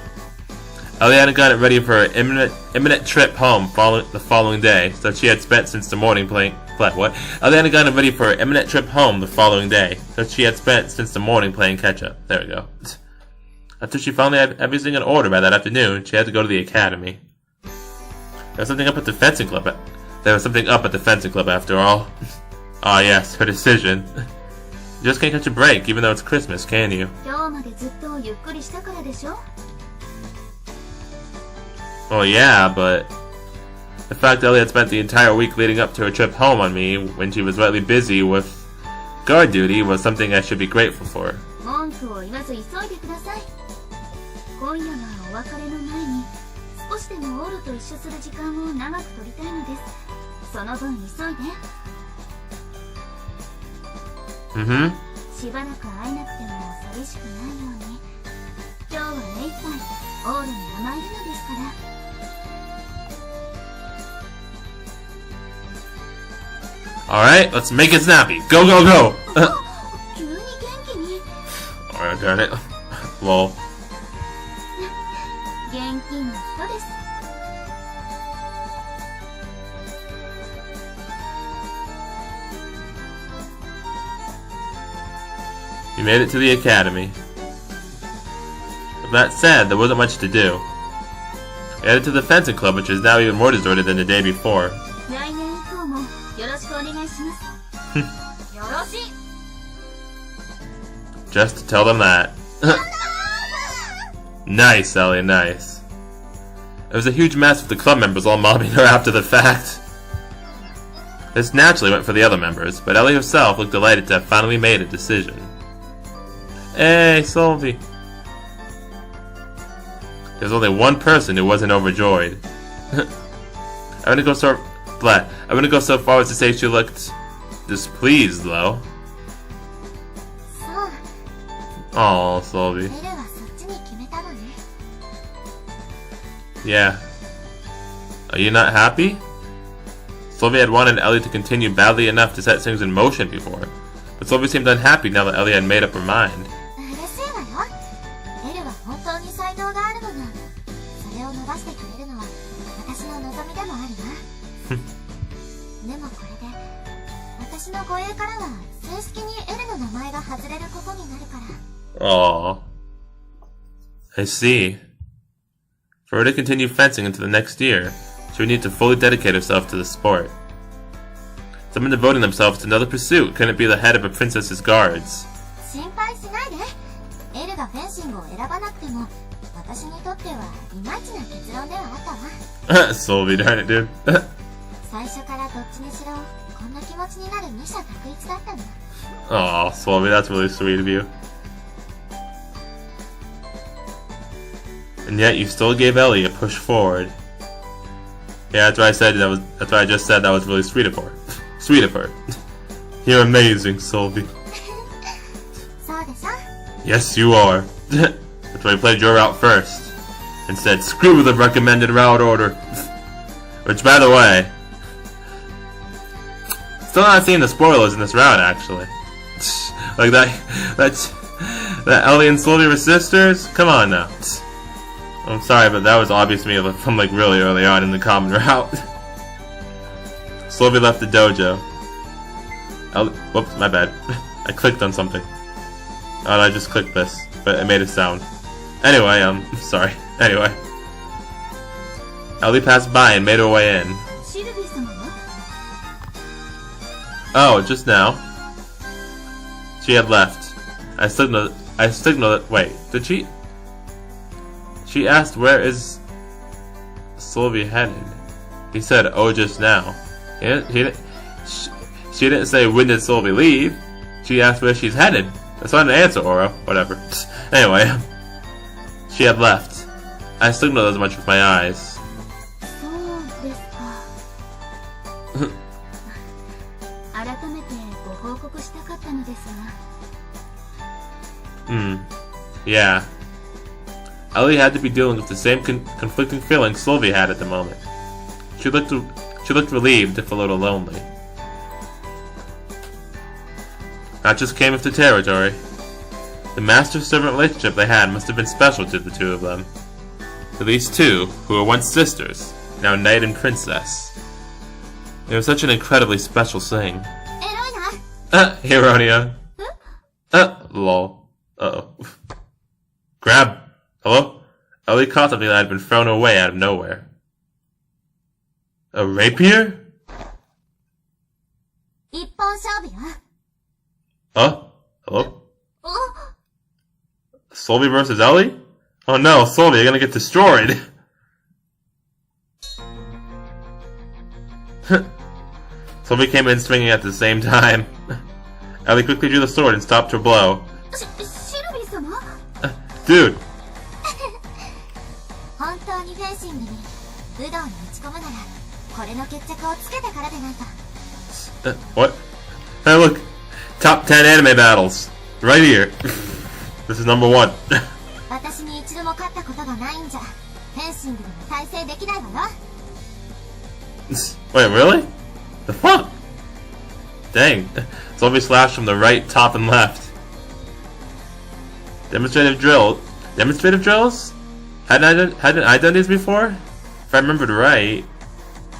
Ellie hadn't gotten ready for her imminent trip home the following day, so she had spent since the morning playing Ellie hadn't gotten ready for her imminent trip home the following day, so she had spent since the morning playing catch-up. There we go. After she finally had everything in order by that afternoon, she had to go to the academy. There was something up at the fencing club. After all. Ah, yes, her decision. You just can't catch a break, even though it's Christmas, can you? Well, yeah, but the fact that Ellie had spent the entire week leading up to her trip home on me when she was rightly busy with guard duty was something I should be grateful for. Mm-hmm. Alright, let's make it snappy. Go, go, go! Alright, darn it. Lol. You made it to the academy. With that said, there wasn't much to do. We headed to the fencing club, which is now even more deserted than the day before. Just to tell them that. Nice, Ellie, nice. It was a huge mess with the club members all mobbing her after the fact. This naturally went for the other members, but Ellie herself looked delighted to have finally made a decision. Hey, Sylvie. There's only one person who wasn't overjoyed. I wouldn't go so far as to say she looked displeased, though. Aw, Sylvie. Yeah. Are you not happy? Sylvie had wanted Ellie to continue badly enough to set things in motion before, but Sylvie seemed unhappy now that Ellie had made up her mind. Aww. I see. For her to continue fencing into the next year, she would need to fully dedicate herself to the sport. Someone devoting themselves to another pursuit couldn't be the head of a princess's guards. Sylvie, darn it, dude. Aw, Sylvie, that's really sweet of you. And yet you still gave Ellie a push forward. Yeah, that's what I said. That's what I just said. That was really sweet of her. Sweet of her. You're amazing, Sylvie. Yes, you are. That's why I played your route first, and said, "Screw the recommended route order." Which, by the way, still not seeing the spoilers in this route. Actually, like that Ellie and Sylvie were sisters. Come on now. I'm sorry, but that was obvious to me from like really early on in the common route. Sylvie left the dojo. Whoops, my bad. I clicked on something. Oh, I just clicked this, but it made a sound. Anyway, sorry. Anyway. Ellie passed by and made her way in. Oh, just now. She had left. I signaled. Wait, did she? She asked, "Where is Sylvie headed?" He said, "Oh, just now." She didn't say, "When did Sylvie leave?" She asked where she's headed. That's not an answer, Oro. Whatever. Anyway, she had left. I signaled as much with my eyes. Yeah. Ellie had to be dealing with the same conflicting feelings Sylvie had at the moment. She looked relieved, if a little lonely. That just came with the territory. The master-servant relationship they had must have been special to the two of them. to these two, who were once sisters, now knight and princess. It was such an incredibly special thing. Hironia. Lol. Uh-oh. Grab. Hello? Ellie caught something that had been thrown away out of nowhere. A rapier? Huh? Hello? Solvi versus Ellie? Oh no, Solvi, you're gonna get destroyed! Solvi came in swinging at the same time. Ellie quickly drew the sword and stopped her blow. Dude! What? Hey look! Top 10 anime battles! Right here! This is number 1. Wait, really? The fuck? Dang. Solvi slashed from the right, top, and left. Demonstrative drills? Hadn't I done these before? If I remembered right,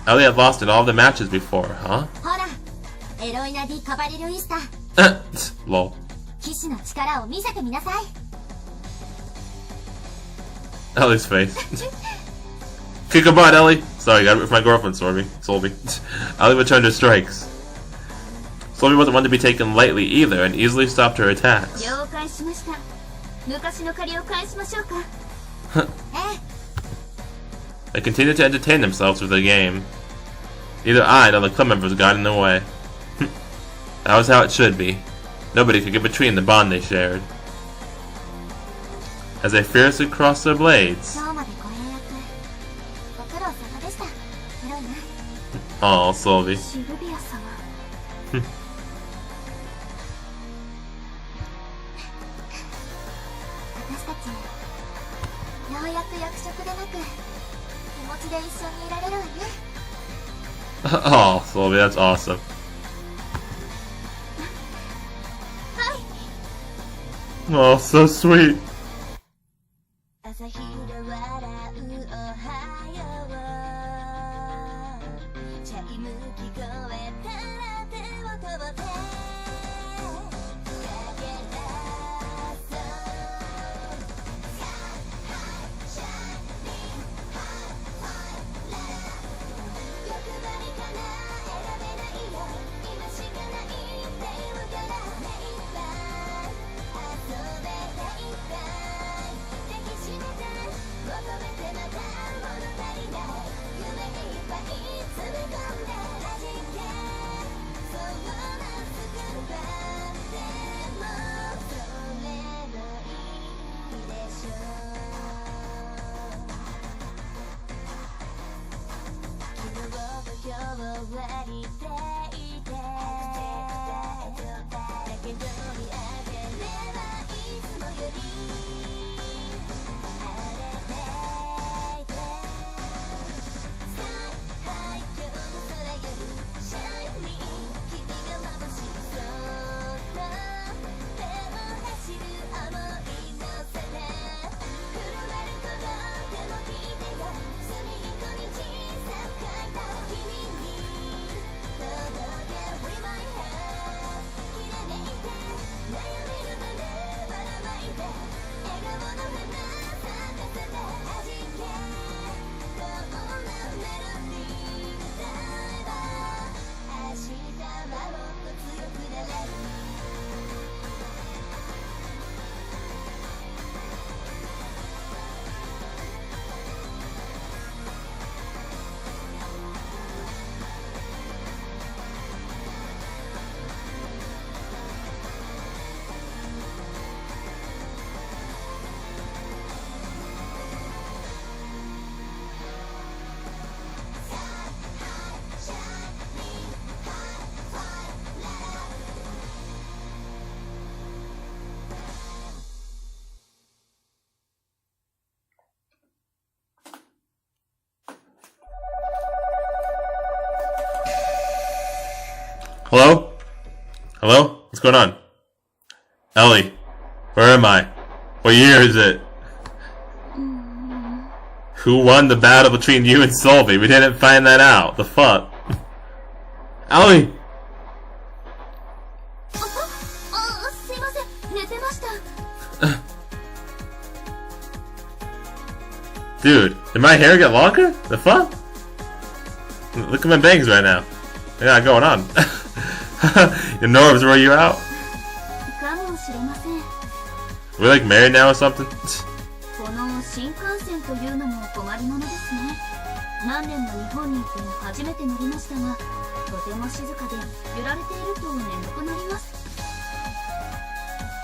Ellie had lost in all the matches before, huh? Lol. Ellie's face. Kick a butt, Ellie! Sorry, got it with my girlfriend, Solvi. Ellie returned her strikes. Solvi wasn't one to be taken lightly either, and easily stopped her attacks. They continued to entertain themselves with the game. Neither I nor the club members got in the way. That was how it should be. Nobody could get between the bond they shared. As they fiercely crossed their blades. Aw, Solvi. Oh, Solvi, that's awesome. Oh, so sweet. Hello? Hello? What's going on? Ellie, where am I? What year is it? Who won the battle between you and Solby? We didn't find that out. The fuck? Ellie! すいません、寝てました。Dude, did my hair get longer? The fuck? Look at my bangs right now. What got going on? Your nerves wore you out? かもしれません。 We're like married now or something? この新幹線というのも困りものですね。何年も日本に行って初めて乗りましたが、とても静かで揺られていると眠くなります。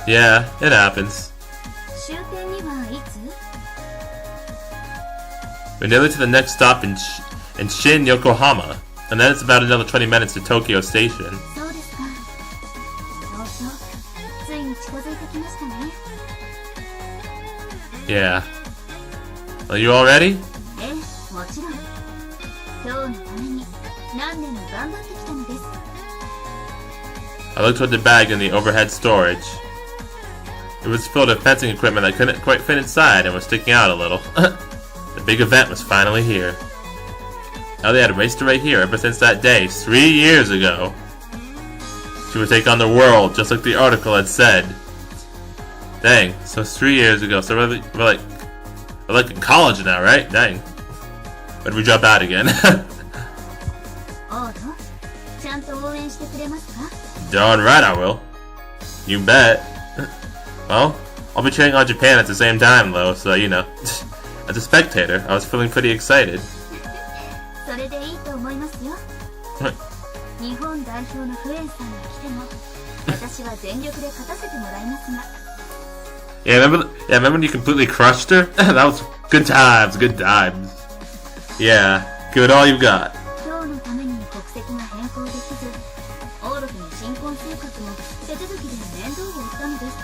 Yeah, it happens. 終点にはいつ？ We're nearly to the next stop in Shin, Yokohama, and then it's about another 20 minutes to Tokyo Station. そうですか。そうそう。ついに近づいてきましたね。 Yeah. Are you all ready? ええ、もちろん。今日のために何年も頑張ってきたのです。 I looked toward the bag in the overhead storage. It was filled with fencing equipment that couldn't quite fit inside and was sticking out a little. The big event was finally here. Ellie had raced right here ever since that day, 3 years ago. She would take on the world, just like the article had said. Dang, so it's 3 years ago, so we're like in college now, right? Dang. When did we drop out again? オード、ちゃんと応援してくれますか？ Darn right I will. You bet. Well, I'll be cheering on Japan at the same time though, so you know. As a spectator, I was feeling pretty excited. それでいいと思いますよ。日本代表のフエンさんが来ても、私は全力で勝たせてもらいますが。Yeah, remember when you completely crushed her? That was good times, good times. Yeah, give it all you've got. 今日のために国籍が変更できず、オーロフの新婚生活も手続きで面倒を負ったのです。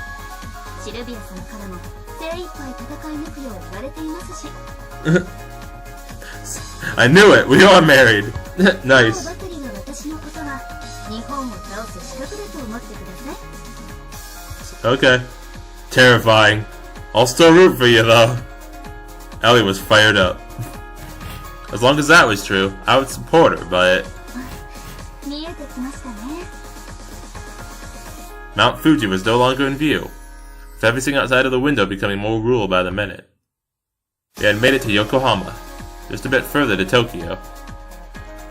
シルビア様からも精一杯戦い抜くよう言われていますし。I knew it. We are married. Nice. ばかりが私のことは日本を倒す資格だと思ってください。 Okay. Terrifying. I'll still root for you though. Ellie was fired up. As long as that was true, I would support her, but 見えてきましたね。 Mount Fuji was no longer in view, with everything outside of the window becoming more rural by the minute. We had made it to Yokohama, just a bit further to Tokyo.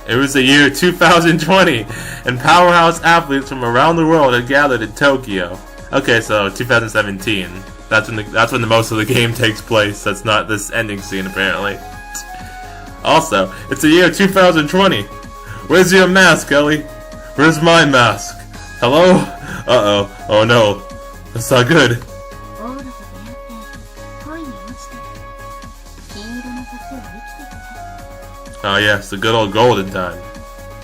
It was the year 2020, and powerhouse athletes from around the world had gathered in Tokyo. Okay, so 2017. That's when the most of the game takes place. That's not this ending scene, apparently. Also, it's the year 2020. Where's your mask, Ellie? Where's my mask? Hello? Uh-oh. Oh no. That's not good. オーロと出会って恋に落ちて金色の時を生きてきて Oh yes, the good old golden time.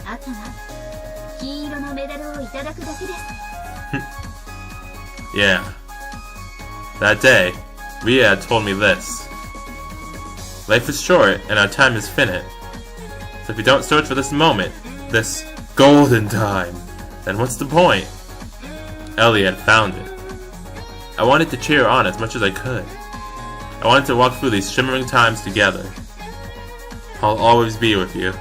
あとは金色のメダルをいただくだけです。 Yeah. That day, Ria had told me this. Life is short and our time is finite. So if you don't search for this moment, this golden time, then what's the point? Ellie had found it. I wanted to cheer her on as much as I could. I wanted to walk through these shimmering times together. I'll always be with you.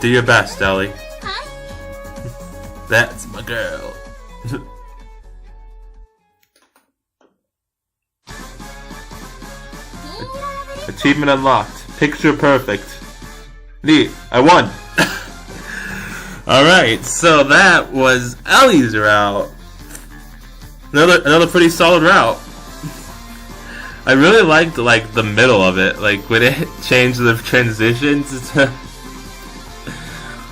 Do your best, Ellie. That's my girl. Achievement unlocked. Picture perfect. Neat. I won. Alright, so that was Ellie's route. Another pretty solid route. I really liked the middle of it, like when it changed the transitions to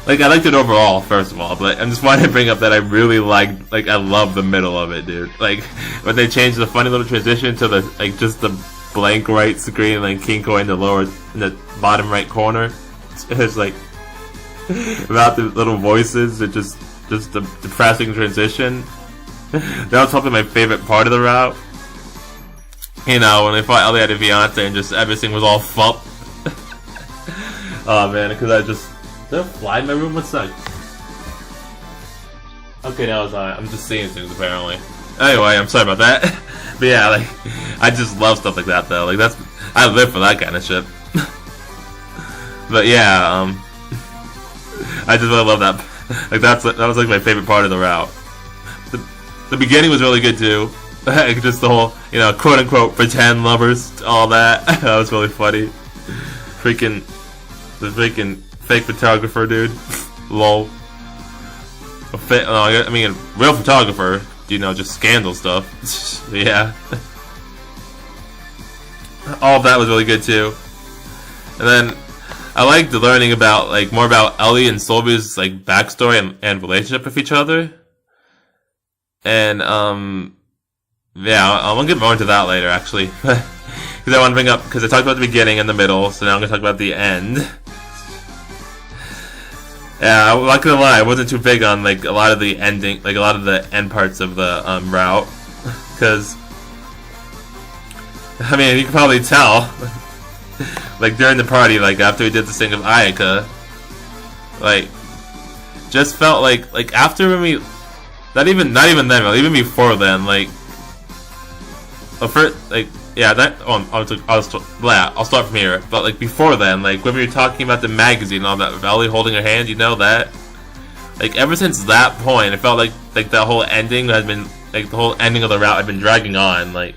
I liked it overall, first of all, but I just wanted to bring up that I really liked, I love the middle of it, dude. Like, when they changed the funny little transition to the, just the blank right screen, Kinkoi in the bottom right corner. It's about the little voices, it just the depressing transition. That was probably my favorite part of the route. You know, when they fought Ellie at Viante and just everything was all fump. Oh man, because is there a fly in my room? What's that? Okay, now it's alright. I'm just seeing things apparently. Anyway, I'm sorry about that. But yeah, I just love stuff like that though. I live for that kind of shit. But yeah, I just really love that. Like that was like my favorite part of the route. The beginning was really good too. Just the whole, you know, quote unquote pretend lovers, all that. That was really funny. The freaking fake photographer dude. Lol. I mean, a real photographer, you know, just scandal stuff. Yeah. All of that was really good too. And then I liked learning about, like, more about Ellie and Sylvie's, like, backstory and relationship with each other. And, yeah, I'm gonna get more into that later, actually. Because I want to bring up, because I talked about the beginning and the middle, so now I'm gonna talk about the end. Yeah, I'm not gonna lie, I wasn't too big on, like, a lot of the ending, like, a lot of the end parts of the, route. Because, I mean, you can probably tell. Like, during the party, like, after we did this thing of Ayaka, like, just felt like, after when we, not even then, really, even before then, like, first, like, yeah, that, I'll start from here, but, like, before then, like, when we were talking about the magazine and all that, with Ellie holding her hand, you know, that, like, ever since that point, it felt like that whole ending had been, like, the whole ending of the route had been dragging on, like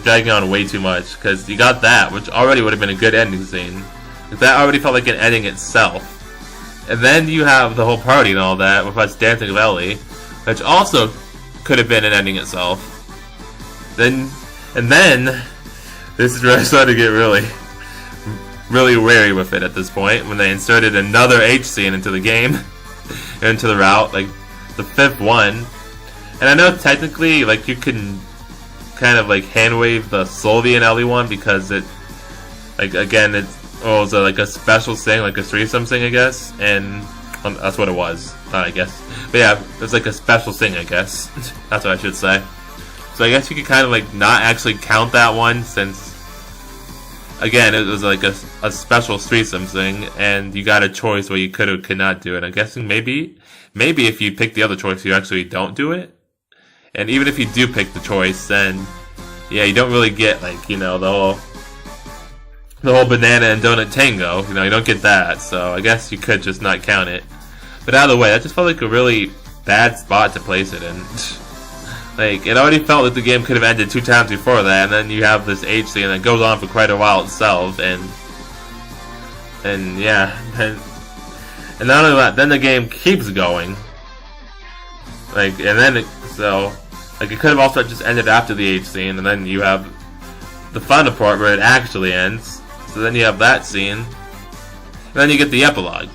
dragging on way too much, because you got that, which already would have been a good ending scene. Like, that already felt like an ending itself. And then you have the whole party and all that, with us dancing with Ellie, which also could have been an ending itself. Then, this is where I started to get really wary with it at this point, when they inserted another H scene into the game, into the route, like, the 5th one. And I know technically, like, you can kind of like hand wave the Sylvie and Ellie one, because it, like, again, it was like a special thing, like a threesome thing, I guess, and that's what it was, not I guess, but yeah, it was like a special thing, I guess. That's what I should say. So I guess you could kind of like not actually count that one, since again it was like a special threesome thing, and you got a choice where you could or could not do it. I'm guessing maybe if you pick the other choice, you actually don't do it. And even if you do pick the choice, then, yeah, you don't really get, like, you know, the whole banana and donut tango. You know, you don't get that, so I guess you could just not count it. But out of the way, that just felt like a really bad spot to place it in. Like, it already felt like the game could have ended 2 times before that, and then you have this H scene that goes on for quite a while itself, and yeah, and not only that, then the game keeps going. Like, and then like, it could have also just ended after the H scene, and then you have the final part where it actually ends. So then you have that scene, and then you get the epilogue.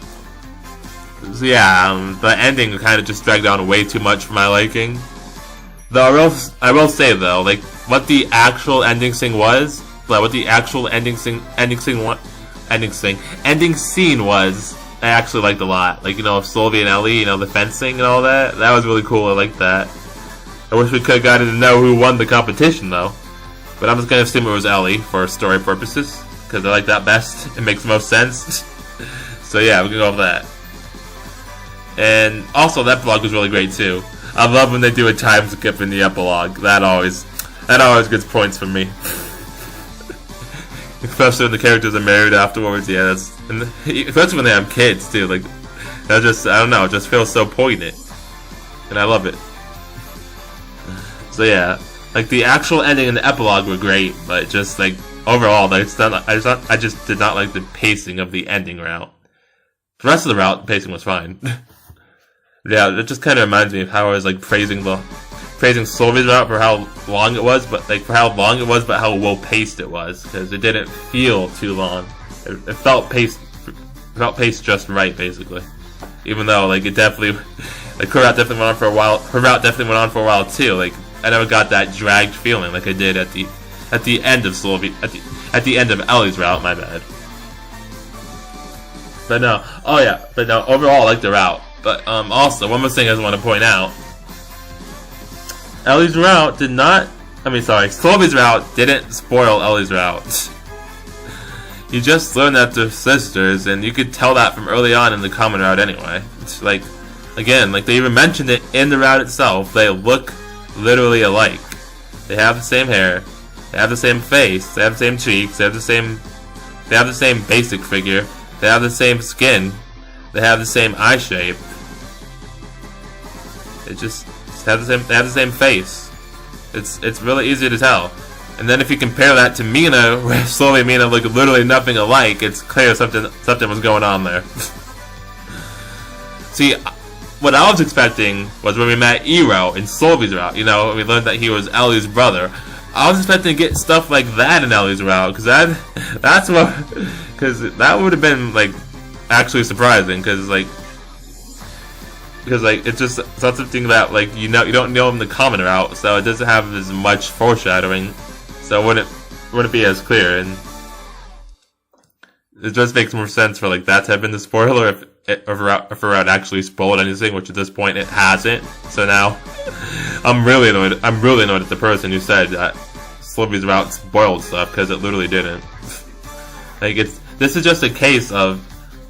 So yeah, the ending kind of just dragged on way too much for my liking. Though I will say though, like, what the actual ending scene was, ending scene was, I actually liked a lot. Like, you know, Sylvie and Ellie, you know, the fencing and all that. That was really cool. I liked that. I wish we could have gotten to know who won the competition, though. But I'm just going to assume it was Ellie for story purposes, because I like that best. It makes most sense. So yeah, we can go with that. And also, that epilogue was really great, too. I love when they do a time skip in the epilogue. That always gets points from me. Especially when the characters are married afterwards. Yeah, especially when they have kids, too. Like, that just, I don't know, it just feels so poignant. And I love it. So yeah, like, the actual ending and the epilogue were great, but just, like, overall, like, I just did not like the pacing of the ending route. The rest of the route, the pacing was fine. Yeah, it just kind of reminds me of how I was, like, praising Sylvie's route for how long it was, but how well paced it was, because it didn't feel too long. It felt paced just right, basically. Even though, like, her route definitely went on for a while. Her route definitely went on for a while too. Like, I never got that dragged feeling like I did at the end of Sylvie, at the end of Ellie's route. My bad. But no, overall I like the route. But also, one more thing I just want to point out. Sylvie's route didn't spoil Ellie's route. You just learned that they're sisters, and you could tell that from early on in the common route anyway. It's like, again, like, they even mentioned it in the route itself. They look literally alike. They have the same hair, they have the same face, they have the same cheeks, they have the same basic figure. They have the same skin. They have the same eye shape. They just have the same face. It's really easy to tell. And then if you compare that to Mina, where Sylvie and Mina look literally nothing alike, it's clear something was going on there. See, what I was expecting was when we met Iro in Sylvie's route, you know, we learned that he was Ellie's brother. I was expecting to get stuff like that in Ellie's route, because that would have been, like, actually surprising, because it's just something that, like, you don't know in the common route, so it doesn't have as much foreshadowing, so it wouldn't be as clear, and it just makes more sense for, like, that to have been the spoiler if a route actually spoiled anything, which at this point it hasn't. So now I'm really annoyed at the person who said that Sylvie's route spoiled stuff, because it literally didn't. Like, this is just a case of,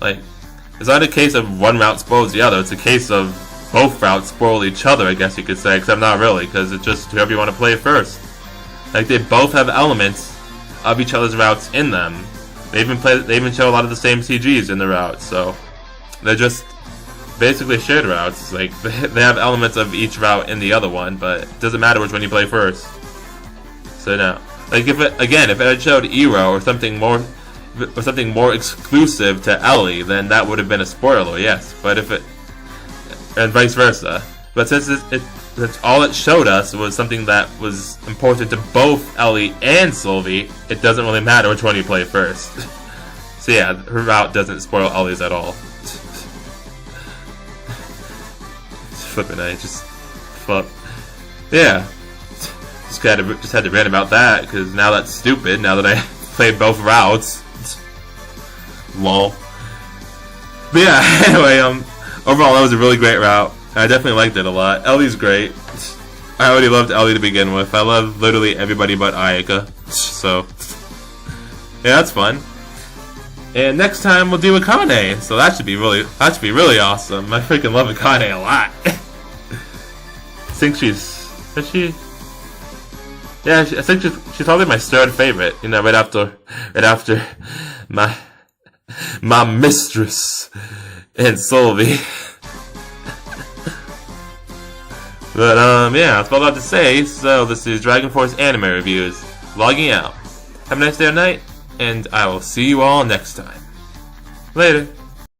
like, it's not a case of one route spoils the other, it's a case of both routes spoil each other, I guess you could say, except not really, because it's just whoever you want to play first. Like, they both have elements of each other's routes in them. They even show a lot of the same CGs in the routes, so they're just basically shared routes. Like, they have elements of each route in the other one, but it doesn't matter which one you play first. So now, like, if it had showed Iro or something more exclusive to Ellie, then that would have been a spoiler, yes. But and vice versa. But since all it showed us was something that was important to both Ellie and Sylvie, it doesn't really matter which one you play first. So yeah, her route doesn't spoil Ellie's at all. Flippin' I just fuck. Yeah. Just had to rant about that, because now that's stupid, now that I played both routes. Lol. But yeah, anyway, overall that was a really great route. I definitely liked it a lot. Ellie's great. I already loved Ellie to begin with. I love literally everybody but Ayaka. So yeah, that's fun. And next time we'll do Akane. So that should be really awesome. I freaking love Akane a lot. I think yeah, I think she's probably my third favorite. You know, right after my mistress and Sylvie. But yeah, that's all I have to say. So this is Dragon Force Anime Reviews, logging out. Have a nice day or night, and I will see you all next time. Later.